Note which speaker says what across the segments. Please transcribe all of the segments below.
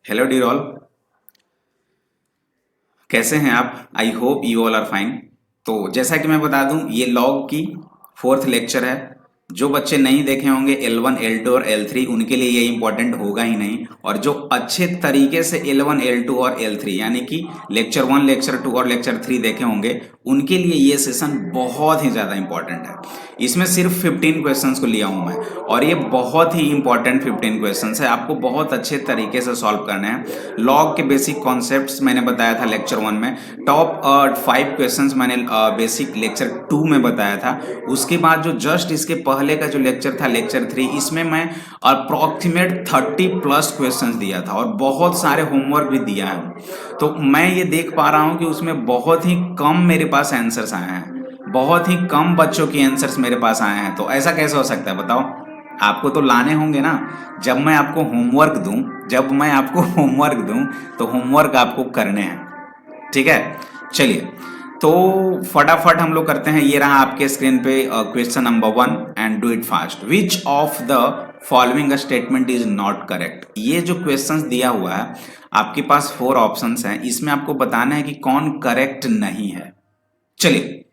Speaker 1: Hello dear all, कैसे हैं आप? I hope you all are fine. तो जैसा कि मैं बता दूं, ये लॉग की फोर्थ लेक्चर है। जो बच्चे नहीं देखे होंगे L1, L2 और L3 उनके लिए ये इंपॉर्टेंट होगा ही नहीं, और जो अच्छे तरीके से L1, L2 और L3 यानी कि लेक्चर 1, लेक्चर 2 और लेक्चर 3 देखे होंगे उनके लिए ये सेशन बहुत ही ज़्यादा इंपॉर्टेंट है। इसमें सिर्फ 15 क्वेश्चंस को लिया हूं मैं, और ये बहुत ही इंपॉर्टेंट 15 क्वेश्चंस है। आपको बहुत अच्छे तरीके से सॉल्व करने हैं। लॉग के बेसिक कॉन्सेप्ट्स मैंने बताया था लेक्चर 1 में। टॉप 5 क्वेश्चंस मैंने बेसिक लेक्चर 2 में बताया था। उसके बाद जो जस्ट इसके पहले का जो लेक्चर था लेक्चर 3, इसमें मैं अप्रोक्सीमेट 30 प्लस क्वेश्चंस दिया था और बहुत सारे होमवर्क भी दिया है। तो मैं ये देख पा रहा हूँ कि उसमें बहुत ही कम मेरे पास आंसर्स आए हैं, बहुत ही कम बच्चों के आंसर्स मेरे पास आए हैं। तो ऐसा कैसे हो सकता है बताओ? आपको तो लाने होंगे ना। जब मैं आपको होमवर्क दूं जब मैं आपको होमवर्क दूं तो होमवर्क आपको करने हैं, ठीक है? चलिए, तो फटाफट हम लोग करते हैं। ये रहा आपके स्क्रीन पे question number 1 and do it fast. Which of the following statement is not correct? ये जो क्वेश्चंस दिया हुआ है, आपके पास 4 ऑप्शंस हैं, इसमें आपको बताना है कि कौन करेक्ट नहीं है। चलिए,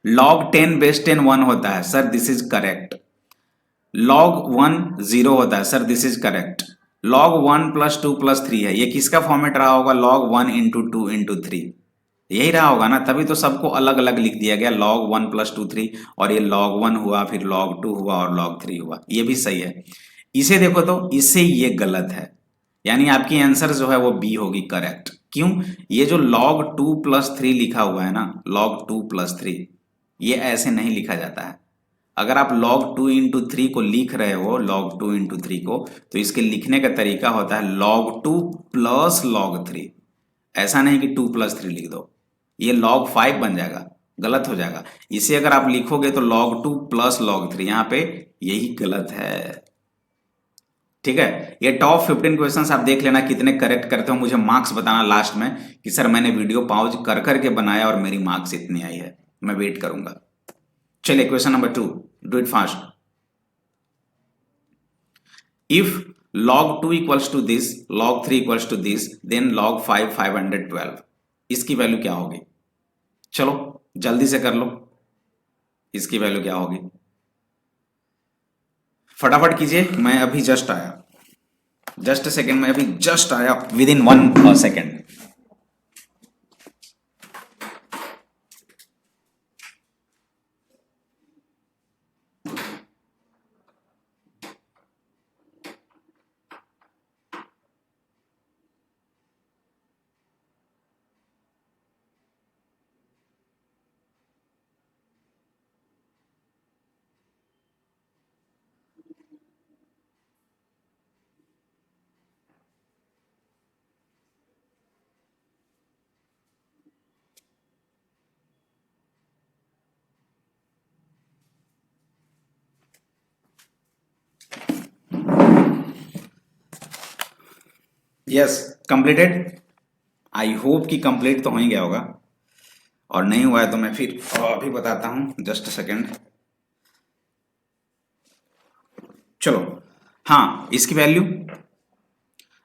Speaker 1: log 10 बेस 10 1 होता है, sir this is correct. log 1 0 होता है, sir this is correct. log 1 plus 2 plus 3 है, ये किसका फॉर्मेट रहा होगा? log 1 इंटू 2 इंटू 3, यही रहा होगा ना। तभी तो सबको अलग अलग लिख दिया गया, log 1 प्लस 2 3, और ये log 1 हुआ, फिर log 2 हुआ और log 3 हुआ। ये भी सही है। इसे देखो तो इससे ये गलत है, यानी आपकी आंसर जो है वो बी होगी करेक्ट। क्यों? ये जो log 2 प्लस 3 लिखा हुआ है ना, log 2 प्लस 3, ये ऐसे नहीं लिखा जाता है। अगर आप log 2 इंटू 3 को लिख रहे हो, log 2 इंटू 3 को, तो इसके लिखने का तरीका होता है log 2 प्लस log 3। ऐसा नहीं कि 2 प्लस 3 लिख दो, ये log 5 बन जाएगा, गलत हो जाएगा। इसे अगर आप लिखोगे तो log 2 प्लस log 3, यहाँ पे यही गलत है, ठीक है? ये टॉप 15 क्वेश्चंस आप देख लेना, कितने करेक्ट करते हो मुझे मार्क्स बताना लास्ट में कि सर मैंने वीडियो पॉज कर करके बनाया और मेरी मार्क्स इतनी आई है। मैं वेट करूंगा। चलिए, question number 2, do it fast. If log 2 equals to this, log 3 equals to this, then log 5 512, इसकी वैल्यू क्या होगी? चलो जल्दी से कर लो, इसकी वैल्यू क्या होगी? फटाफट कीजिए, मैं अभी जस्ट आया, जस्ट सेकेंड में, अभी जस्ट आया, with in 1 second. Yes, completed. I hope कि कंप्लीट तो हो ही गया होगा, और नहीं हुआ है तो मैं फिर अभी बताता हूं, जस्ट सेकेंड। चलो, हाँ, इसकी वैल्यू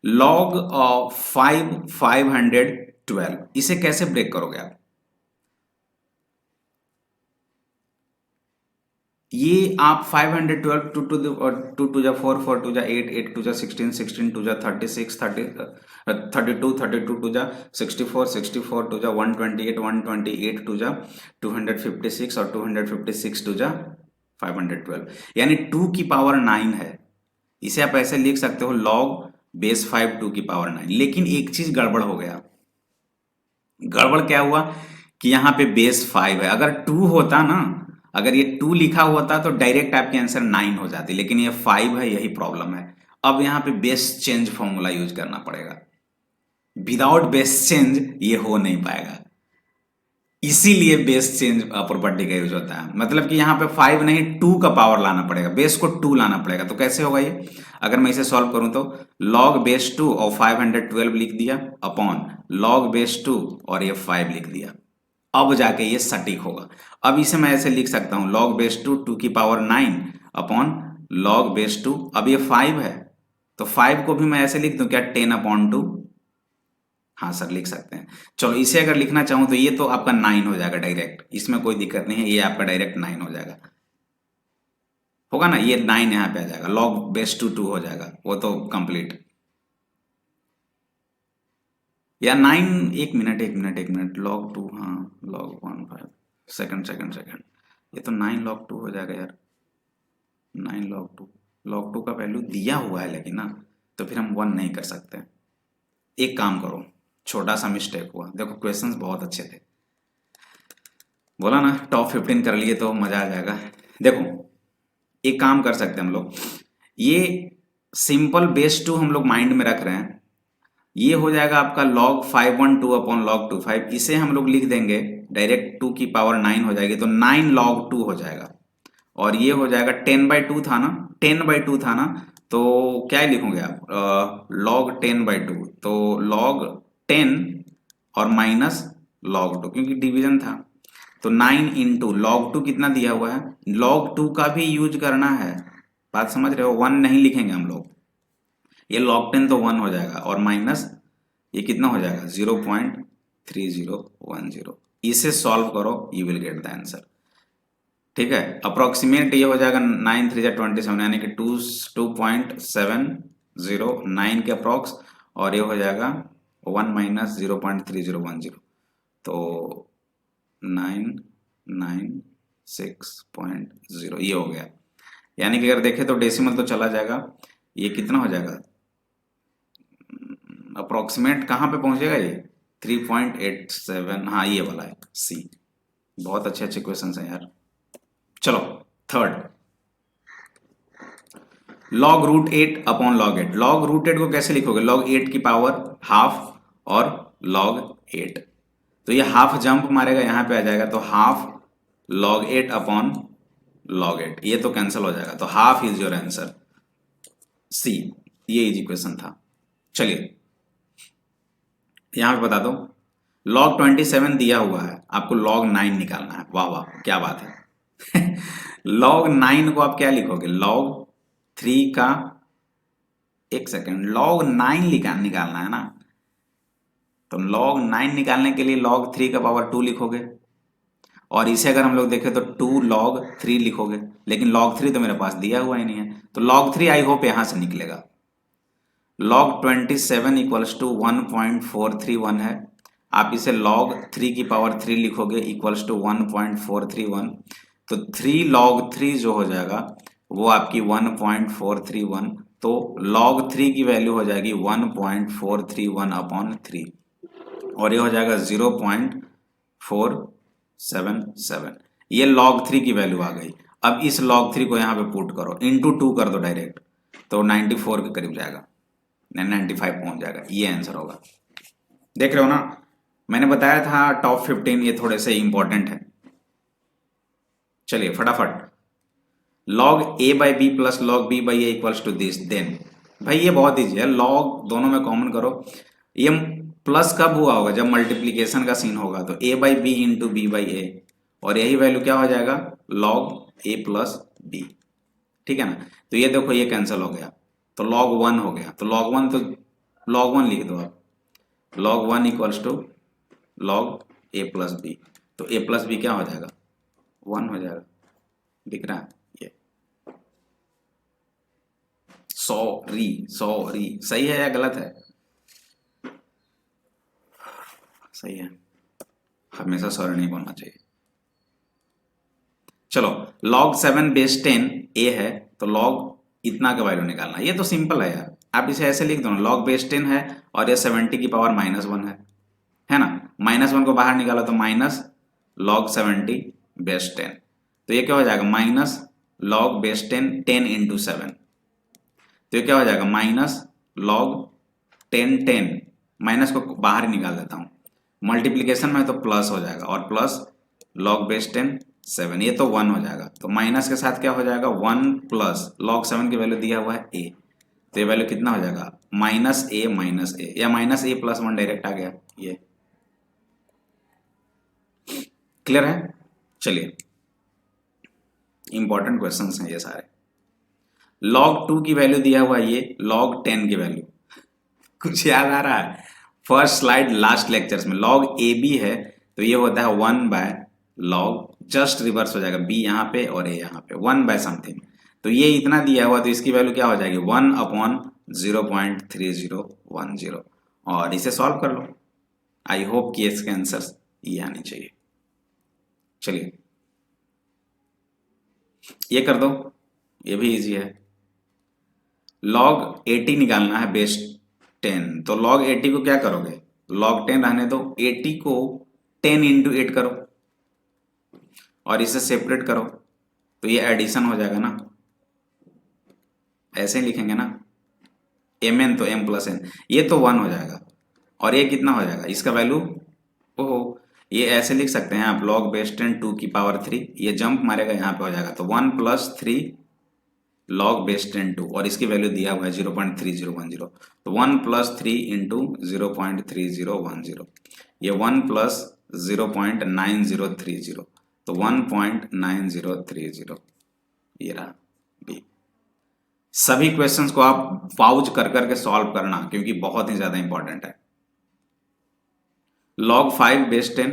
Speaker 1: log ऑफ 512, इसे कैसे ब्रेक करोगे आप? ये आप 512 टू टू जा 4, 4 टू जा 8, 8 टू जा 16, 16 टू जा 36, 32, 32 टू जा 64, 64 टू जा 128, 128 टू जा 256, और 256 टू जा 512, यानी 2 की पावर 9 है। इसे आप ऐसे लिख सकते हो log बेस 5 2 की पावर 9। लेकिन एक चीज गड़बड़ हो गया। गड़बड़ क्या हुआ कि यहाँ पे बेस 5 है। अगर 2 होता ना, अगर ये 2 लिखा होता तो डायरेक्ट आपकी आंसर 9 हो जाती, लेकिन ये 5 है, यही प्रॉब्लम है। अब यहाँ पे बेस चेंज फॉर्मूला यूज करना पड़ेगा। विदाउट बेस चेंज ये हो नहीं पाएगा, इसीलिए बेस चेंज प्रॉपर्टी का यूज होता है। मतलब कि यहाँ पे 5 नहीं, 2 का पावर लाना पड़ेगा, बेस को 2 लाना पड़ेगा। तो कैसे होगा ये? अगर मैं इसे सॉल्व करूं तो log बेस 2 और 512 लिख दिया अपॉन log बेस 2 और ये 5 लिख दिया, अब जाके ये सटीक होगा। अब इसे मैं ऐसे लिख सकता हूं log बेस 2 2 की पावर 9 अपॉन log बेस 2, अब ये 5 है तो 5 को भी मैं ऐसे लिख दूं क्या, 10/2। हाँ सर लिख सकते हैं। चलो इसे अगर लिखना चाहूं तो ये तो आपका 9 हो जाएगा डायरेक्ट, इसमें कोई दिक्कत नहीं है, ये आपका डायरेक्ट 9 हो जाएगा, होगा ना, ये 9 यहाँ पे आ जाएगा, लॉग बेस टू 2 हो जाएगा, वो तो कंप्लीट। या 9, एक मिनट, लॉग 2, हाँ लॉग 1 5, सेकंड, ये तो 9 लॉग 2 हो जाएगा यार, 9 लॉग 2 का वैल्यू दिया हुआ है लेकिन ना, तो फिर हम 1 नहीं कर सकते। एक काम करो, छोटा सा मिस्टेक हुआ, देखो क्वेश्चंस बहुत अच्छे थे, बोला ना टॉप 15 कर लिए तो मजा आ जाएगा। देखो एक काम कर सकते हैं हम लोग, ये सिंपल बेस 2 हम लोग माइंड में रख रहे हैं, ये हो जाएगा आपका log 512 अपॉन log 25, इसे हम लोग लिख देंगे डायरेक्ट 2 की पावर 9 हो जाएगी, तो 9 log 2 हो जाएगा। और ये हो जाएगा 10/2 था ना, 10/2 था ना, तो क्या लिखोगे आप, log 10/2, तो log 10 और माइनस log 2, क्योंकि डिवीजन था, तो 9 इंटू log 2 कितना दिया हुआ है, log 2 का भी यूज करना है, बात समझ रहे हो, 1 नहीं लिखेंगे हम लोग, ये log 10 तो 1 हो जाएगा और माइनस ये कितना हो जाएगा 0.3010, इसे सॉल्व करो, you will get the answer. ठीक है, अप्रोक्सीमेट ये हो जाएगा 9 3 27, यानी कि 2.709 के अप्रोक्स, और ये हो जाएगा 1 माइनस 0.3010, तो 996.0 ये हो गया। यानी कि अगर देखें तो डेसिमल तो चला जाएगा, ये कितना हो जाएगा, अप्रोक्सीमेट कहाँ पे पहुंचेगा ये 3.87, हाँ ये वाला है सी। बहुत अच्छे अच्छे क्वेश्चन हैं यार। चलो third, log root 8 upon log 8, log root 8 को कैसे लिखोगे, log 8 की पावर हाफ और log 8, तो ये हाफ जंप मारेगा यहाँ पे आ जाएगा, तो हाफ log 8 अपॉन log 8, ये तो कैंसिल हो जाएगा, तो half is your answer C. ये इजी क्वेश्चन था। चलिए यहां पे बता दो, log 27 दिया हुआ है, आपको log 9 निकालना है, वाह वाह क्या बात है log 9 को आप क्या लिखोगे, log 3 का, एक सेकेंड, log 9 निकालना है ना, तो log 9 निकालने के लिए log 3 का पावर 2 लिखोगे, और इसे अगर हम लोग देखें तो 2 log 3 लिखोगे, लेकिन log 3 तो मेरे पास दिया हुआ ही नहीं है, तो log 3 आई होप यहां से निकलेगा। log 27 इक्वल्स टू 1.431 है, आप इसे log 3 की पावर 3 लिखोगे इक्वल्स टू 1.431, तो 3 log 3 जो हो जाएगा वो आपकी 1.431, तो log 3 की वैल्यू हो जाएगी 1.431 अपॉन 3, और ये हो जाएगा 0.477, ये log 3 की वैल्यू आ गई। अब इस log 3 को यहाँ पे पुट करो, इंटू 2 कर दो डायरेक्ट, तो 94 के करीब जाएगा, 95 पहुंच जाएगा, ये आंसर होगा। देख रहे हो ना, मैंने बताया था टॉप 15 ये थोड़े से इंपॉर्टेंट है। चलिए फटाफट, log a by B plus log b by A equals to this, then भाई ये बहुत ईजी है, log दोनों में कॉमन करो, ये प्लस कब हुआ होगा, जब मल्टीप्लीकेशन का सीन होगा, तो a by B into B by A, और यही वैल्यू क्या हो जाएगा log a प्लस बी, ठीक है ना, तो ये देखो ये कैंसिल हो गया, तो log 1 हो गया, तो log 1 तो log 1 लिख दो आप, log 1 equals to log a plus B, तो a प्लस बी क्या हो जाएगा 1 हो जाएगा, दिख रहा है ये, सॉरी सही है या गलत है, सही है, हमेशा सॉरी नहीं बोलना चाहिए। चलो log 7 बेस 10 a है, तो log इतना का वैल्यू निकालना, ये तो सिंपल है यार, आप इसे ऐसे लिख दो ना, log बेस 10 है और ये 70 की पावर -1 है ना, -1 को बाहर निकालो तो माइनस log 70 बेस 10, तो ये क्या हो जाएगा माइनस log बेस 10 10 इंटू 7, तो ये क्या हो जाएगा माइनस log 10 माइनस को बाहर ही निकाल देता हूं, मल्टीप्लीकेशन में तो प्लस हो जाएगा, और प्लस log बेस 10 7, ये तो 1 हो जाएगा, तो माइनस के साथ क्या हो जाएगा 1 प्लस log 7 की वैल्यू दिया हुआ है a, तो ये वैल्यू कितना हो जाएगा माइनस ए, या माइनस ए प्लस 1 डायरेक्ट आ गया, ये क्लियर है। चलिए इंपॉर्टेंट क्वेश्चंस हैं ये सारे। log 2 की वैल्यू दिया हुआ है, ये log 10 की वैल्यू कुछ याद आ रहा है? फर्स्ट स्लाइड लास्ट लेक्चर्स में log ए बी है तो ये होता है 1/log, जस्ट रिवर्स हो जाएगा, b यहाँ पे और a यहाँ पे, 1/समथिंग। तो ये इतना दिया हुआ तो इसकी वैल्यू क्या हो जाएगी 1/0.3010, और इसे सॉल्व कर लो। आई होप कि इसके आंसर ये आने चाहिए। चलिए ये कर दो, ये भी इजी है। log 80 निकालना है बेस 10, तो log 80 को क्या करोगे, log 10 रहने दो, 80 को 10 इंटू 8 करो और इसे सेपरेट करो तो ये एडिशन हो जाएगा ना, ऐसे ही लिखेंगे ना, mn तो m प्लस n, ये तो 1 हो जाएगा और ये कितना हो जाएगा, इसका वैल्यू, ओहो, ये ऐसे लिख सकते हैं आप, log बेस 10 2 की पावर 3, ये जंप मारेगा यहाँ पे हो जाएगा, तो 1 + 3 log बेस 10 2, और इसकी वैल्यू दिया हुआ है 0.3010, तो 1 + 3 इंटू 0.3010, ये 1 + 0.9030, तो 1.9030, ये रहा बी। सभी क्वेश्चंस को आप पाउज कर करके सॉल्व करना क्योंकि बहुत ही ज्यादा इंपॉर्टेंट है। log 5 base 10,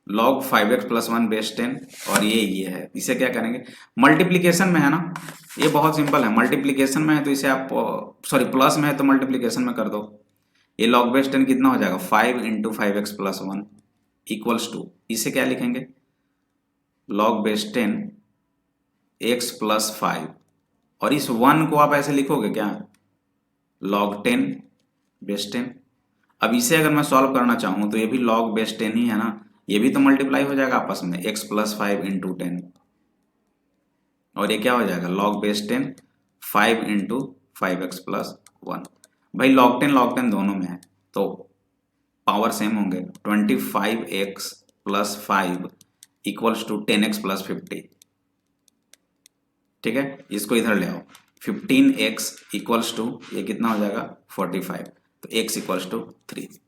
Speaker 1: log 5x + 1 base 10, और ये है, इसे क्या करेंगे, मल्टीप्लीकेशन में है ना, ये बहुत सिंपल है, मल्टीप्लीकेशन में है तो इसे आप, सॉरी प्लस में है तो मल्टीप्लीकेशन में कर दो। ये log बेस 10 कितना हो जाएगा 5 × 5x + 1 इक्वल्स टू, इसे क्या लिखेंगे, log बेस 10 x + 5, और इस 1 को आप ऐसे लिखोगे क्या, log 10 बेस 10। अब इसे अगर मैं सॉल्व करना चाहूं तो ये भी log बेस 10 ही है ना, ये भी तो मल्टीप्लाई हो जाएगा आपस में, x + 5 × 10, और ये क्या हो जाएगा log बेस 10 5 × 5x + 1। भाई log 10 दोनों में है तो पावर सेम होंगे, 25x + 5 = 10x + 50, ठीक है, इसको इधर ले आओ, 15x = ये कितना हो जाएगा 45, तो x = 3,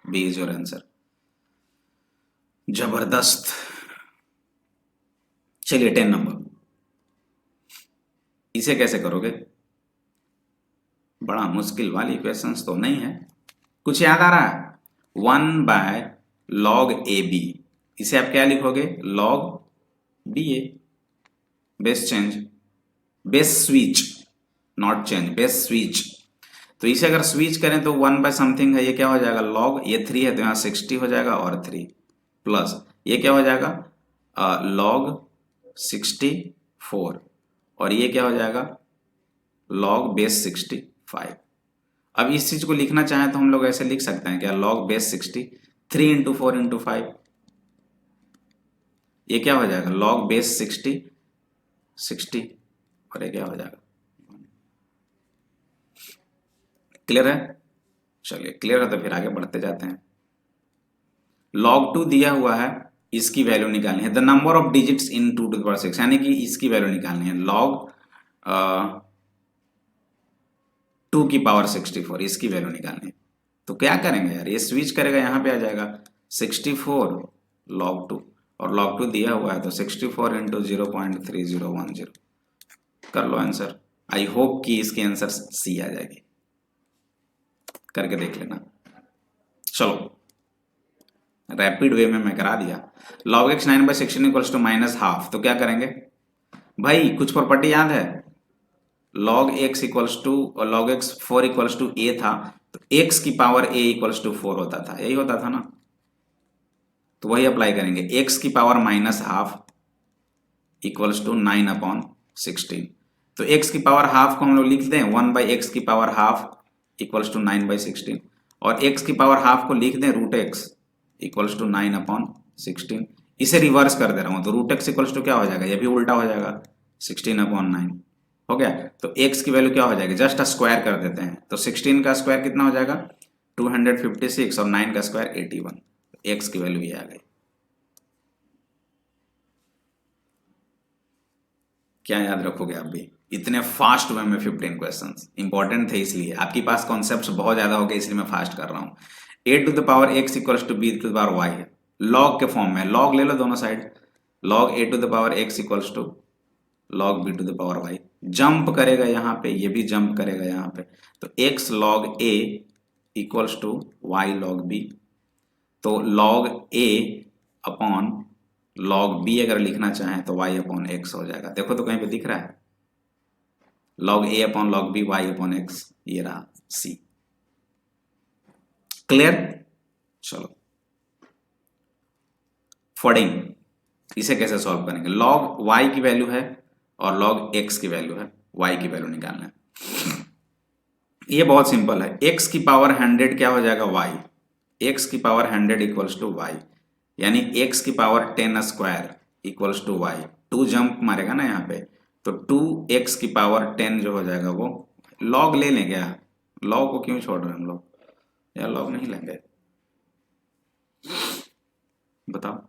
Speaker 1: B is your answer. जबरदस्त। चलिए 10 नंबर, इसे कैसे करोगे, बड़ा मुश्किल वाली क्वेश्चंस तो नहीं है, कुछ याद आ रहा है, 1/log AB, इसे आप क्या लिखोगे log BA, base change, base switch, not change, base switch, तो इसे अगर स्विच करें तो 1/समथिंग है, ये क्या हो जाएगा log, ये 3 है तो यहाँ 60 हो जाएगा और 3 प्लस ये क्या हो जाएगा log 64, और ये क्या हो जाएगा log बेस 65। अब इस चीज को लिखना चाहें तो हम लोग ऐसे लिख सकते हैं क्या, log बेस 60, 3 × 4 × 5, ये क्या हो जाएगा log बेस 60, और ये क्या हो जाएगा, क्लियर है। चलिए क्लियर है तो फिर आगे बढ़ते जाते हैं। log 2 दिया हुआ है, इसकी वैल्यू निकालनी है, the number of digits in 2⁶, यानी कि इसकी वैल्यू निकालनी है, log 2 की पावर 64, इसकी वैल्यू निकालनी है, तो क्या करेंगे यार, ये स्विच करेगा, यहाँ पे आ जाएगा 64 log 2, और log 2 दिया हुआ है तो 64 × 0.3010, कर लो आंसर। आई होप कि इसकी आंसर सी आ जाएगी, करके देख लेना। चलो रैपिड वे में मैं करा दिया, log x 9/16 = -½ तो क्या करेंगे भाई, कुछ प्रॉपर्टी याद है, log x और log x 4 = a था, तो x की पावर a = 4 होता था, यही होता था ना, तो वही अप्लाई करेंगे, x की पावर -½ = 9/16, तो x की पावर हाफ को हम लोग लिख दें 1/x की पावर हाफ = 9/16, और x की पावर हाफ को लिख दें √x = 9/16, इसे रिवर्स कर दे रहा हूं तो √x = क्या हो जाएगा, ये भी उल्टा हो जाएगा 16/9 हो गया, तो x की वैल्यू क्या हो जाएगी, जस्ट स्क्वायर कर देते हैं, तो 16 का स्क्वायर कितना हो जाएगा 256 और 9 का स्क्वायर 81, x की वैल्यू ये आ गई। क्या याद रखोगे आप भी, इतने फास्ट वे में 15 क्वेश्चंस इंपॉर्टेंट थे, इसलिए आपके पास कॉन्सेप्ट्स बहुत ज्यादा हो गए, इसलिए मैं फास्ट कर रहा हूँ। a⁴x = b⁴y है, log के फॉर्म में, log ले लो दोनों side, log a⁴x = log b to the power y, jump करेगा यहाँ पे, ये भी जंप करेगा यहाँ पे, तो x log a equals to y log b, तो log a upon log b अगर लिखना चाहें तो y अपॉन x हो जाएगा। देखो तो कहीं पे दिख रहा है log a upon log b y upon x, ये रहा c। क्लियर? चलो फॉर्डिंग, इसे कैसे सॉल्व करेंगे? log y की वैल्यू है और log x की वैल्यू है, y की वैल्यू निकालना है। ये बहुत सिंपल है, x की पावर 100 क्या हो जाएगा y, x की पावर 100 इक्वल्स टू y, यानी x की power 10 square equals to y, 2 jump मारेगा ना यहाँ पे, तो 2x की पावर 10 जो हो जाएगा वो log ले लेंगे यार, log को क्यों छोड़ रहे हैं हम लोग यार, log नहीं लेंगे, बताओ।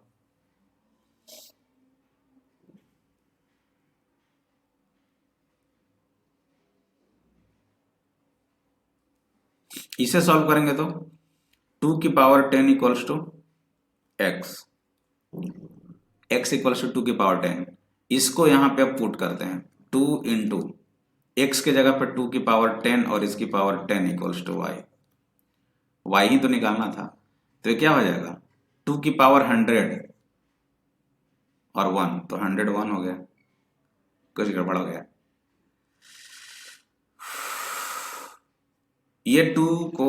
Speaker 1: इसे सॉल्व करेंगे तो 2 की power 10 equals to x, x equals to 2 की पावर 10, इसको यहां पे अब पुट करते हैं, 2 इंटू x के जगह पर 2 की पावर 10 और इसकी power 10 equals to y, y ही तो निकालना था, तो ये क्या हो जाएगा 2 की पावर 100 और 1, तो 101 हो गया, कुछ गड़बड़ हो गया। ये 2 को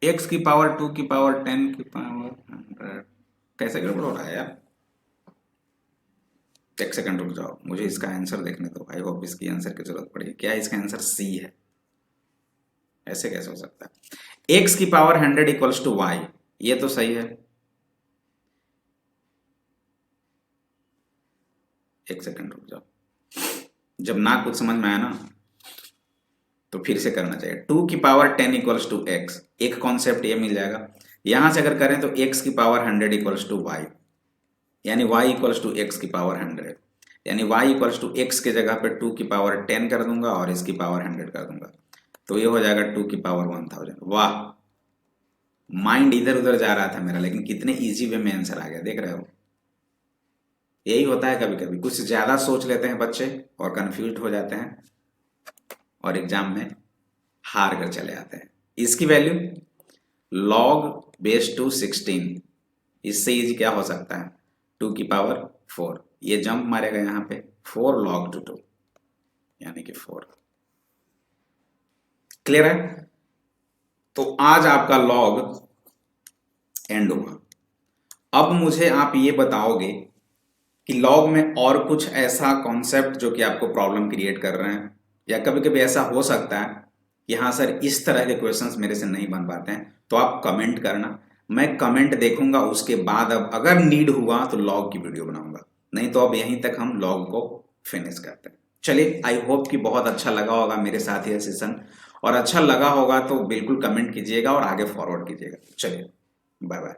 Speaker 1: x की पावर 2 की पावर 10 की पावर 100, कैसे गड़बड़ हो रहा है यार, एक सेकंड रुक जाओ, मुझे इसका आंसर देखने दो, आई होप इसकी आंसर की जरूरत पड़ेगी। क्या इसका आंसर सी है? ऐसे कैसे हो सकता है? x की पावर 100 इक्वल्स टू y, ये तो सही है, एक सेकंड रुक जाओ, जब ना कुछ समझ में आया ना तो फिर से करना चाहिए। 2 की पावर 10 इक्वल्स टू x, एक कॉन्सेप्ट ये मिल जाएगा, यहां से अगर करें तो x की पावर 100 इक्वल्स टू y, यानी y इक्वल्स टू x की पावर 100, यानी y इक्वल्स टू x के जगह पे 2 की पावर 10 कर दूंगा और इसकी पावर 100 कर दूंगा, तो ये हो जाएगा 2 की पावर 1000। वाह, माइंड इधर उधर जा रहा था मेरा, लेकिन कितने इजी वे में आंसर आ गया, देख रहे हो। यही होता है कभी कभी, कुछ ज्यादा सोच लेते हैं बच्चे और कंफ्यूज हो जाते हैं और एग्जाम में हार कर चले आते हैं। इसकी वैल्यू log बेस टू 16, इससे इजी क्या हो सकता है 2 की पावर 4, ये जंप मारेगा यहाँ पे 4 log टू 2 यानी कि 4। क्लियर है? तो आज आपका log एंड हुआ। अब मुझे आप ये बताओगे कि लॉग में और कुछ ऐसा कॉन्सेप्ट जो कि आपको प्रॉब्लम क्रिएट कर रहे हैं, या कभी कभी ऐसा हो सकता है कि हाँ सर इस तरह के क्वेश्चंस मेरे से नहीं बन पाते हैं, तो आप कमेंट करना, मैं कमेंट देखूंगा, उसके बाद अब अगर नीड हुआ तो लॉग की वीडियो बनाऊंगा, नहीं तो अब यहीं तक हम लॉग को फिनिश करते हैं। चलिए, आई होप कि बहुत अच्छा लगा होगा मेरे साथ ये सेशन, और अच्छा लगा होगा तो बिल्कुल कमेंट कीजिएगा और आगे फॉरवर्ड कीजिएगा। चलिए, बाय बाय।